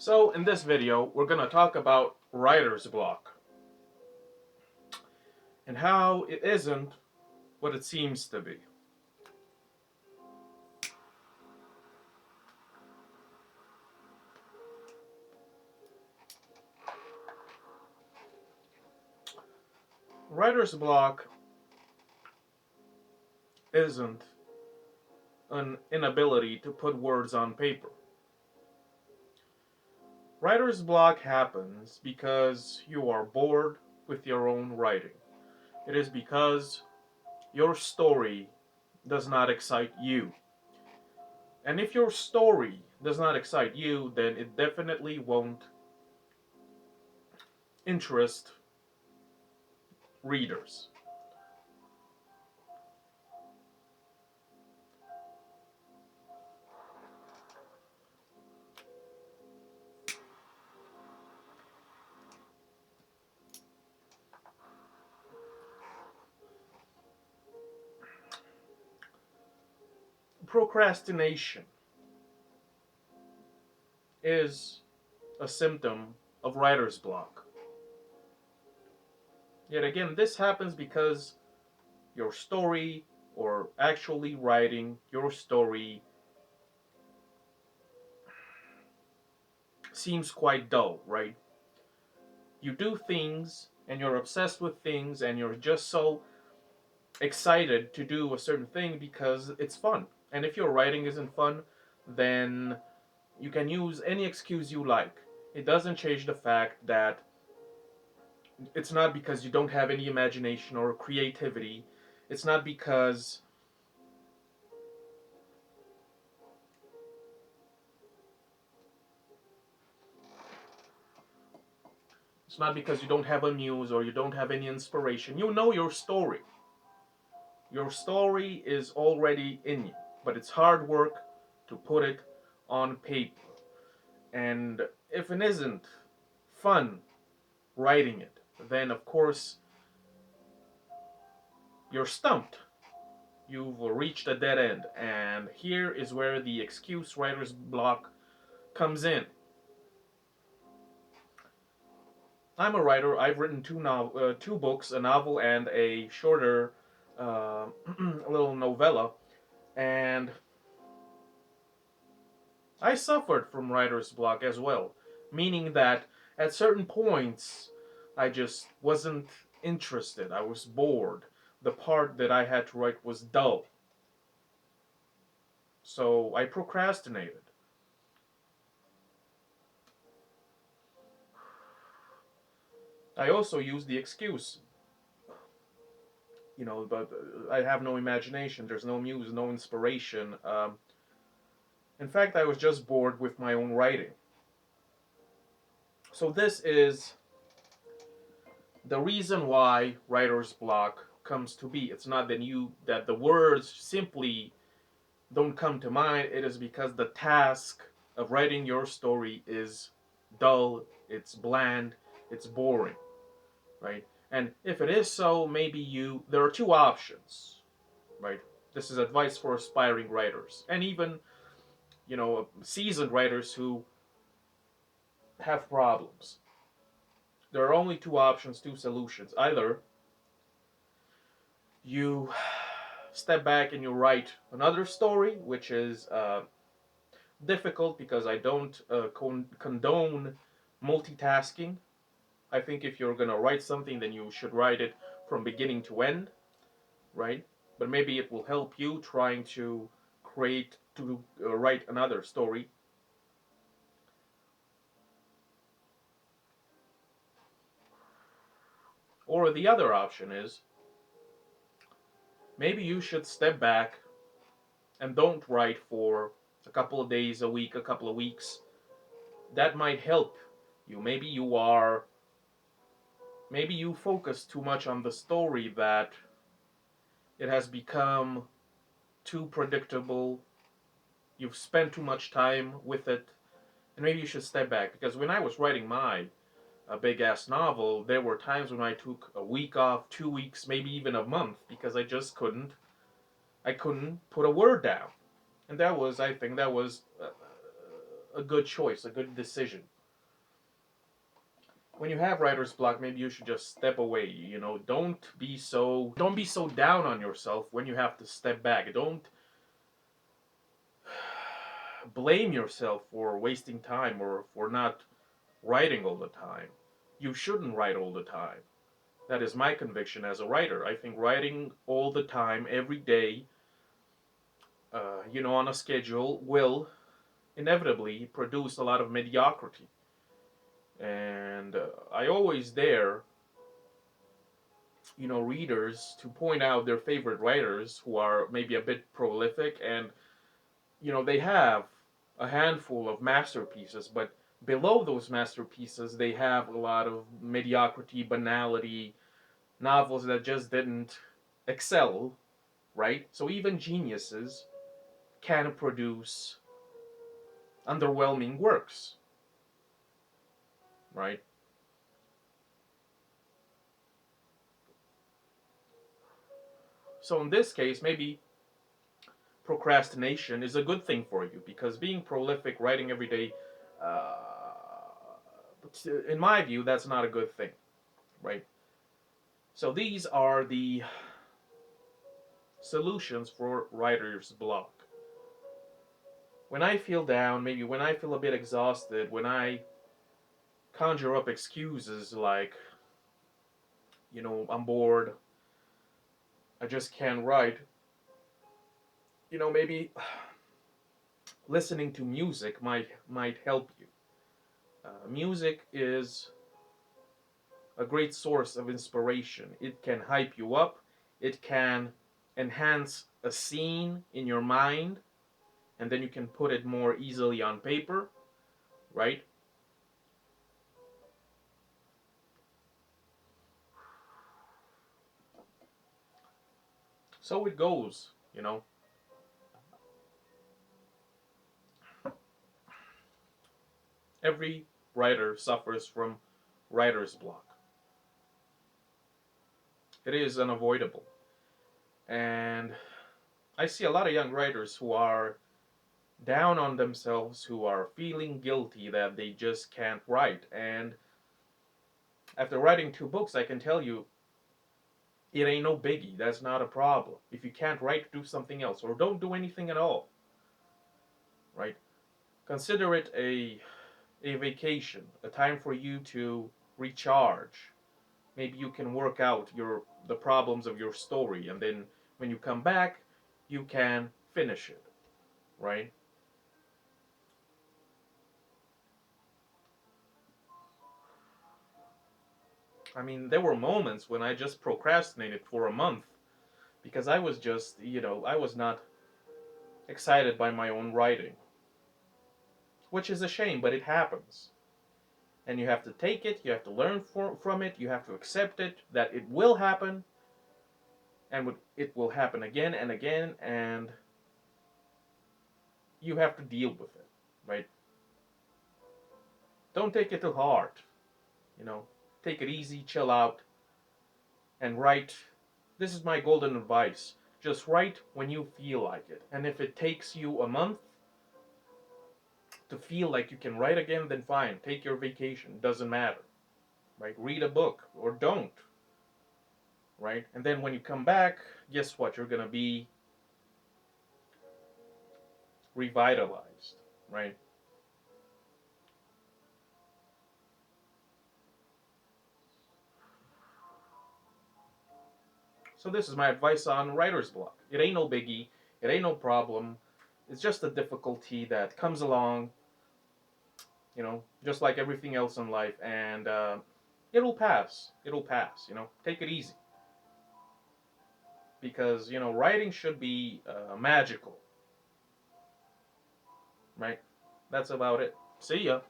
So in this video, we're going to talk about writer's block and how it isn't what it seems to be. Writer's block isn't an inability to put words on paper. Writer's block happens because you are bored with your own writing. It is because your story does not excite you. And if your story does not excite you, then it definitely won't interest readers. Procrastination is a symptom of writer's block. Yet again, this happens because your story, or actually writing your story, seems quite dull, right? You do things and you're obsessed with things and you're just so excited to do a certain thing because it's fun. And if your writing isn't fun, then you can use any excuse you like. It doesn't change the fact that it's not because you don't have any imagination or creativity. It's not because you don't have a muse or you don't have any inspiration. You know your story. Your story is already in you, but it's hard work to put it on paper. And if it isn't fun writing it, then of course you're stumped. You've reached a dead end. And here is where the excuse writer's block comes in. I'm a writer. I've written two books, a novel and a shorter little novella, and I suffered from writer's block as well, meaning that at certain points I just wasn't interested. I was bored. The part that I had to write was dull, so I procrastinated. I also used the excuse, but I have no imagination. There's no muse, no inspiration. In fact, I was just bored with my own writing. So this is the reason why writer's block comes to be. It's not that the words simply don't come to mind. It is because the task of writing your story is dull, it's bland, it's boring, right? And if it is so, maybe there are two options, right? This is advice for aspiring writers and even, seasoned writers who have problems. There are only two options, two solutions. Either you step back and you write another story, which is difficult because I don't condone multitasking. I think if you're going to write something, then you should write it from beginning to end, right? But maybe it will help you trying to write another story. Or the other option is maybe you should step back and don't write for a couple of days, a week, a couple of weeks. That might help you. Maybe you focus too much on the story that it has become too predictable. You've spent too much time with it, and maybe you should step back. Because when I was writing my big ass novel, there were times when I took a week off, 2 weeks, maybe even a month, because I couldn't put a word down. And I think that was a good choice, a good decision. When you have writer's block, maybe you should just step away. Don't be so down on yourself when you have to step back. Don't blame yourself for wasting time or for not writing all the time. You shouldn't write all the time. That is my conviction as a writer. I think writing all the time, every day, on a schedule, will inevitably produce a lot of mediocrity. And I always dare, readers to point out their favorite writers who are maybe a bit prolific and, they have a handful of masterpieces, but below those masterpieces, they have a lot of mediocrity, banality, novels that just didn't excel, right? So even geniuses can produce underwhelming works, right? So in this case, maybe procrastination is a good thing for you because being prolific, writing every day, uh, in my view, that's not a good thing, right? So these are the solutions for writer's block. When I feel down, maybe when I feel a bit exhausted, when I conjure up excuses like, I'm bored, I just can't write, maybe listening to music might help you. Music is a great source of inspiration. It can hype you up. It can enhance a scene in your mind, and then you can put it more easily on paper, right? So it goes. Every writer suffers from writer's block. It is unavoidable. And I see a lot of young writers who are down on themselves, who are feeling guilty that they just can't write. And after writing 2 books, I can tell you it ain't no biggie. That's not a problem. If you can't write, do something else or don't do anything at all, right? Consider it a vacation, a time for you to recharge. Maybe you can work out the problems of your story, and then when you come back, you can finish it, right? I mean, there were moments when I just procrastinated for a month because I was just, I was not excited by my own writing, which is a shame, but it happens. And you have to take it, you have to learn from it, you have to accept it, that it will happen, and it will happen again and again, and you have to deal with it, right? Don't take it too hard, you know. Take it easy, chill out, and write. This is my golden advice. Just write when you feel like it. And if it takes you a month to feel like you can write again, then fine. Take your vacation. Doesn't matter, right? Read a book or don't, right? And then when you come back, guess what? You're gonna be revitalized, right? So this is my advice on writer's block. It ain't no biggie. It ain't no problem. It's just a difficulty that comes along, just like everything else in life, and it'll pass. It'll pass. Take it easy because writing should be magical, right? That's about it. See ya.